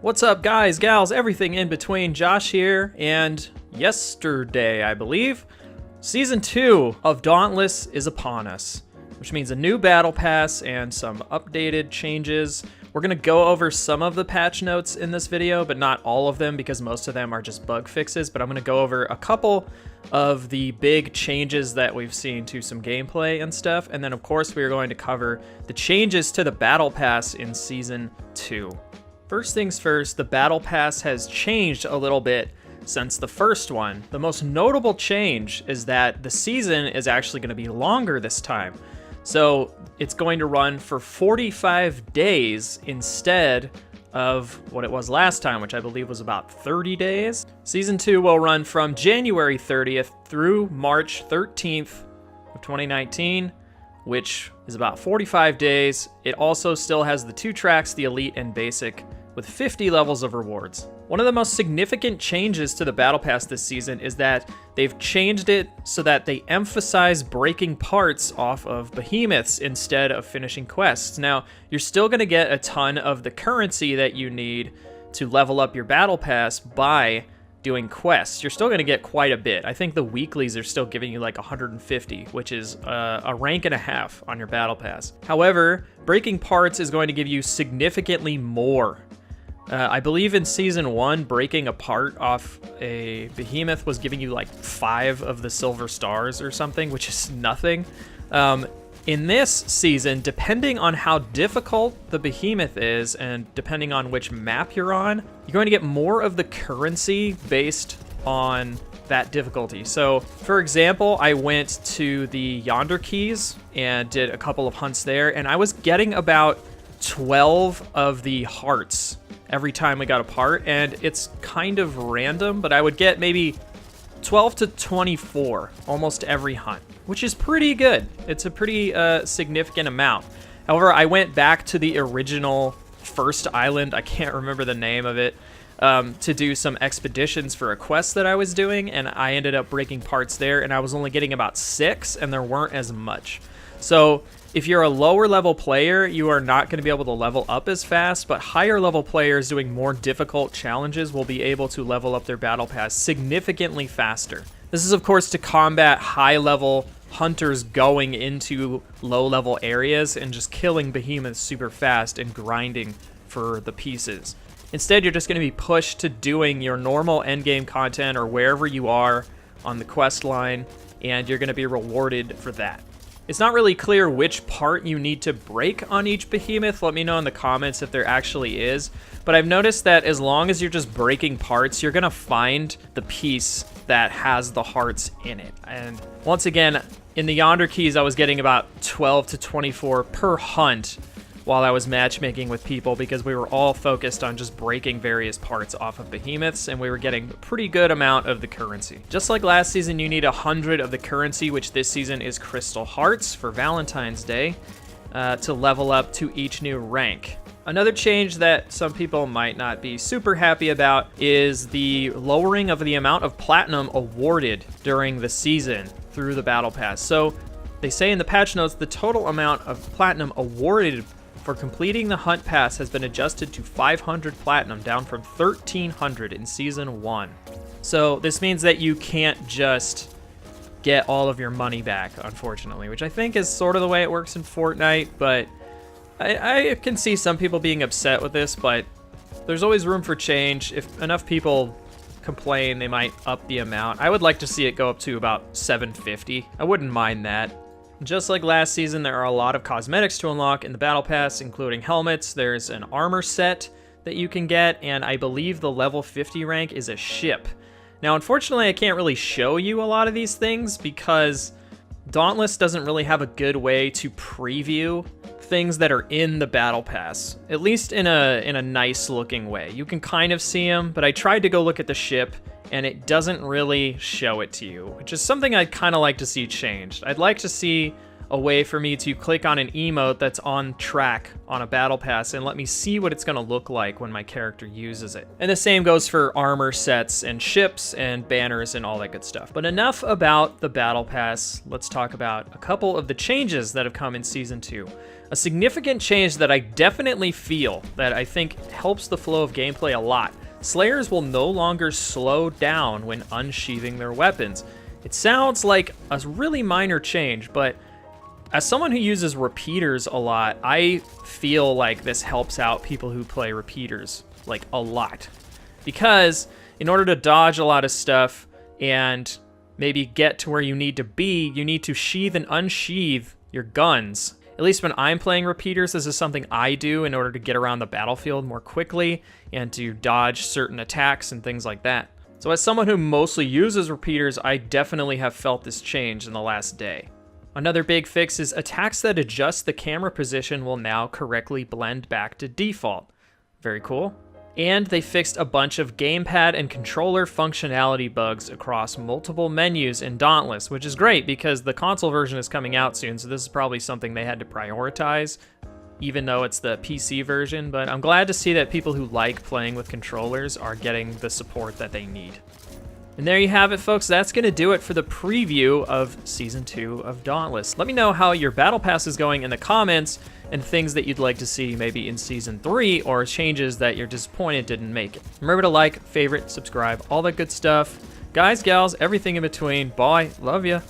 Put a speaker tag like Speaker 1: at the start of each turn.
Speaker 1: What's up, guys, gals, everything in between? Josh here, and yesterday, I believe, Season 2 of Dauntless is upon us, which means a new Battle Pass and some updated changes. We're going to go over some of the patch notes in this video, but not all of them because most of them are just bug fixes, but I'm going to go over a couple of the big changes that we've seen to some gameplay and stuff, and then of course we are going to cover the changes to the Battle Pass in Season 2. First things first, the Battle Pass has changed a little bit since the first one. The most notable change is that the season is actually going to be longer this time. So it's going to run for 45 days instead of what it was last time, which I believe was about 30 days. Season 2 will run from January 30th through March 13th of 2019, which is about 45 days. It also still has the two tracks, the Elite and Basic, with 50 levels of rewards. One of the most significant changes to the Battle Pass this season is that they've changed it so that they emphasize breaking parts off of behemoths instead of finishing quests. Now, you're still going to get a ton of the currency that you need to level up your Battle Pass by doing quests. You're still going to get quite a bit. I think the weeklies are still giving you like 150, which is a rank and a half on your Battle Pass. However, breaking parts is going to give you significantly more. I believe in Season 1, breaking a part off a behemoth was giving you like 5 of the silver stars or something, which is nothing. In this season, depending on how difficult the behemoth is and depending on which map you're on, you're going to get more of the currency based on that difficulty. So, for example, I went to the Yonder Keys and did a couple of hunts there, and I was getting about 12 of the hearts every time we got a part, and it's kind of random, but I would get maybe 12 to 24 almost every hunt, which is pretty good. It's a pretty significant amount. However, I went back to the original first island, I can't remember the name of it, to do some expeditions for a quest that I was doing, and I ended up breaking parts there, and I was only getting about 6, and there weren't as much. So if you're a lower level player, you are not going to be able to level up as fast, but higher level players doing more difficult challenges will be able to level up their Battle Pass significantly faster. This is of course to combat high level hunters going into low level areas and just killing behemoths super fast and grinding for the pieces. Instead, you're just going to be pushed to doing your normal endgame content or wherever you are on the quest line, and you're going to be rewarded for that. It's not really clear which part you need to break on each behemoth. Let me know in the comments if there actually is. But I've noticed that as long as you're just breaking parts, you're gonna find the piece that has the hearts in it. And once again, in the Yonder Keys, I was getting about 12 to 24 per hunt while I was matchmaking with people because we were all focused on just breaking various parts off of behemoths, and we were getting a pretty good amount of the currency. Just like last season, you need 100 of the currency, which this season is crystal hearts for Valentine's Day, to level up to each new rank. Another change that some people might not be super happy about is the lowering of the amount of platinum awarded during the season through the Battle Pass. So they say in the patch notes, the total amount of platinum awarded for completing the Hunt Pass has been adjusted to 500 platinum, down from 1,300 in Season 1. So this means that you can't just get all of your money back, unfortunately, which I think is sort of the way it works in Fortnite, but I can see some people being upset with this, but there's always room for change. If enough people complain, they might up the amount. I would like to see it go up to about 750. I wouldn't mind that. Just like last season, there are a lot of cosmetics to unlock in the Battle Pass, including helmets. There's an armor set that you can get, and I believe the level 50 rank is a ship. Now, unfortunately, I can't really show you a lot of these things because Dauntless doesn't really have a good way to preview things that are in the Battle Pass, at least in a nice looking way. You can kind of see them, but I tried to go look at the ship, and it doesn't really show it to you, which is something I'd kind of like to see changed. I'd like to see a way for me to click on an emote that's on track on a battle pass and let me see what it's going to look like when my character uses it. And the same goes for armor sets and ships and banners and all that good stuff. But enough about the battle pass. Let's talk about a couple of the changes that have come in Season 2. A significant change that I definitely feel that I think helps the flow of gameplay a lot. Slayers will no longer slow down when unsheathing their weapons. It sounds like a really minor change, but as someone who uses repeaters a lot, I feel like this helps out people who play repeaters, like, a lot. Because in order to dodge a lot of stuff and maybe get to where you need to be, you need to sheath and unsheath your guns. At least when I'm playing repeaters, this is something I do in order to get around the battlefield more quickly and to dodge certain attacks and things like that. So as someone who mostly uses repeaters, I definitely have felt this change in the last day. Another big fix is attacks that adjust the camera position will now correctly blend back to default. Very cool. And they fixed a bunch of gamepad and controller functionality bugs across multiple menus in Dauntless, which is great because the console version is coming out soon, so this is probably something they had to prioritize, even though it's the PC version. But I'm glad to see that people who like playing with controllers are getting the support that they need. And there you have it, folks. That's going to do it for the preview of Season 2 of Dauntless. Let me know how your Battle Pass is going in the comments and things that you'd like to see maybe in Season 3 or changes that you're disappointed didn't make it. Remember to like, favorite, subscribe, all that good stuff. Guys, gals, everything in between. Bye. Love ya.